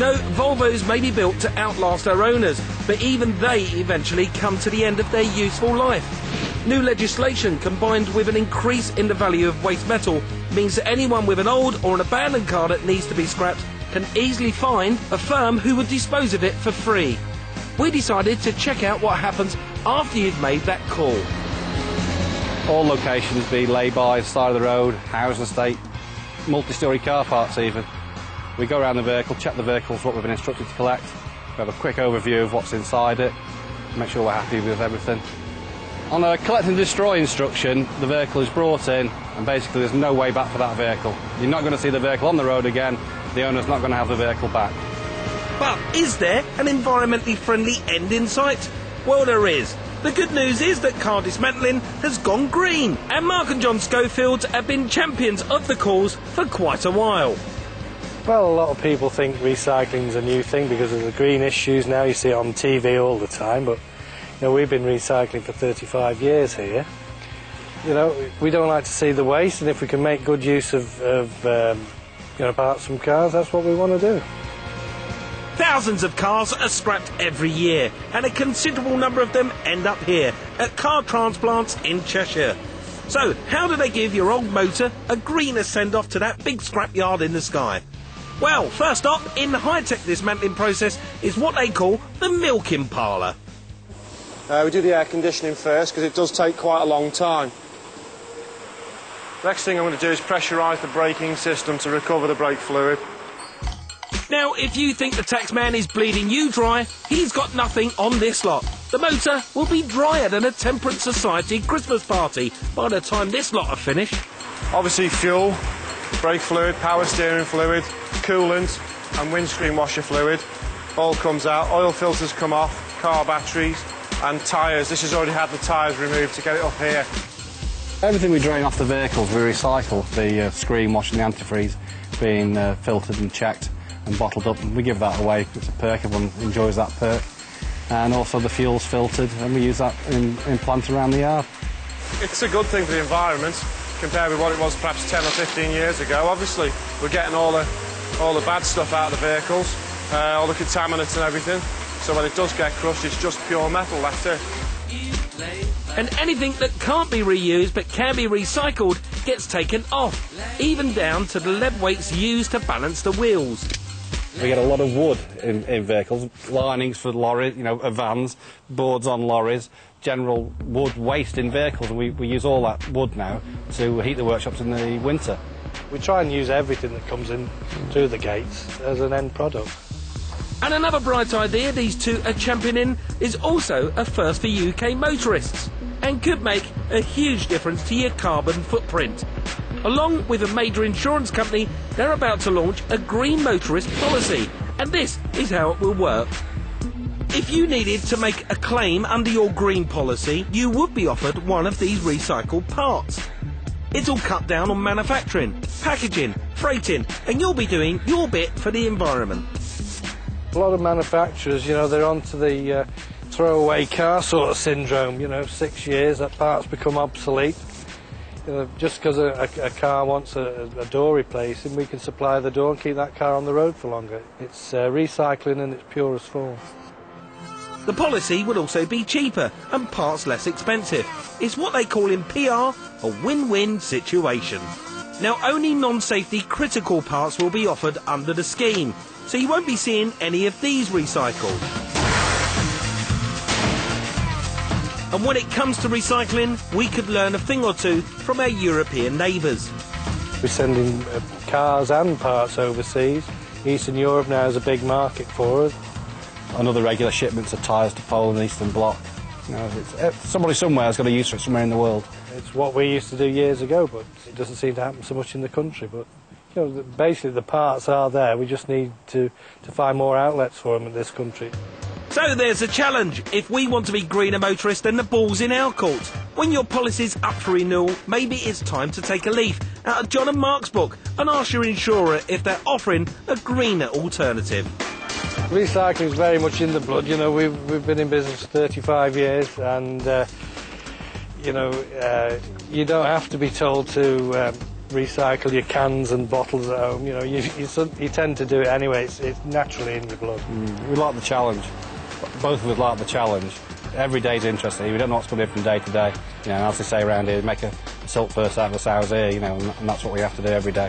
know, Volvos may be built to outlast their owners, but even they eventually come to the end of their useful life. New legislation combined with an increase in the value of waste metal means that anyone with an old or an abandoned car that needs to be scrapped can easily find a firm who would dispose of it for free. We decided to check out what happens after you've made that call. All locations, be lay-bys, side of the road, housing estate, multi-storey car parks even. We go around the vehicle, check the vehicles, what we've been instructed to collect. We have a quick overview of what's inside it, make sure we're happy with everything. On a collect and destroy instruction, the vehicle is brought in and basically there's no way back for that vehicle. You're not going to see the vehicle on the road again, the owner's not going to have the vehicle back. But is there an environmentally friendly end in sight? Well, there is. The good news is that car dismantling has gone green, and Mark and John Schofield have been champions of the cause for quite a while. Well, a lot of people think recycling's a new thing because of the green issues now. You see it on TV all the time, but you know, we've been recycling for 35 years here. You know, we don't like to see the waste, and if we can make good use of you know, parts from cars, that's what we want to do. Thousands of cars are scrapped every year, and a considerable number of them end up here at Car Transplants in Cheshire. So, how do they give your old motor a greener send-off to that big scrapyard in the sky? Well, first up in the high-tech dismantling process is what they call the milking parlour. We do the air conditioning first because it does take quite a long time. Next thing I'm going to do is pressurise the braking system to recover the brake fluid. Now, if you think the taxman is bleeding you dry, he's got nothing on this lot. The motor will be drier than a Temperance Society Christmas party by the time this lot are finished. Obviously fuel, brake fluid, power steering fluid, coolant and windscreen washer fluid all comes out. Oil filters come off, car batteries and tyres. This has already had the tyres removed to get it up here. Everything we drain off the vehicles we recycle, the screen wash and the antifreeze being filtered and checked and bottled up, and we give that away. It's a perk, everyone enjoys that perk. And also the fuel's filtered and we use that in plants around the yard. It's a good thing for the environment compared with what it was perhaps 10 or 15 years ago. Obviously we're getting all the bad stuff out of the vehicles, all the contaminants and everything, so when it does get crushed it's just pure metal, that's it. And anything that can't be reused but can be recycled gets taken off, even down to the lead weights used to balance the wheels. We get a lot of wood in vehicles, linings for lorries, you know, vans, boards on lorries, general wood waste in vehicles, and we use all that wood now to heat the workshops in the winter. We try and use everything that comes in through the gates as an end product. And another bright idea these two are championing is also a first for UK motorists, and could make a huge difference to your carbon footprint. Along with a major insurance company, they're about to launch a green motorist policy, and this is how it will work. If you needed to make a claim under your green policy, you would be offered one of these recycled parts. It'll cut down on manufacturing, packaging, freighting, and you'll be doing your bit for the environment. A lot of manufacturers, you know, they're onto the throwaway car sort of syndrome. You know, 6 years, that part's become obsolete. You know, just because a car wants a door replacing, we can supply the door and keep that car on the road for longer. It's recycling in its purest form. The policy would also be cheaper and parts less expensive. It's what they call in PR a win-win situation. Now, only non-safety critical parts will be offered under the scheme, so you won't be seeing any of these recycled. And when it comes to recycling, we could learn a thing or two from our European neighbours. We're sending cars and parts overseas. Eastern Europe now is a big market for us. Another regular shipments of tyres to Poland and Eastern Bloc. You know, somebody somewhere has got a use for it somewhere in the world. It's what we used to do years ago, but it doesn't seem to happen so much in the country. But you know, basically the parts are there. We just need to find more outlets for them in this country. So there's a challenge. If we want to be greener motorists, then the ball's in our court. When your policy's up for renewal, maybe it's time to take a leaf out of John and Mark's book and ask your insurer if they're offering a greener alternative. Recycling is very much in the blood. You know, we've been in business for 35 years, and you know, you don't have to be told to recycle your cans and bottles at home. You know, you tend to do it anyway. It's naturally in your blood. We like the challenge. Both of us like the challenge. Every day's interesting. We don't know what's going to be from day to day. You know, as they say around here, make a silk purse out of a sow's ear, you know, and that's what we have to do every day.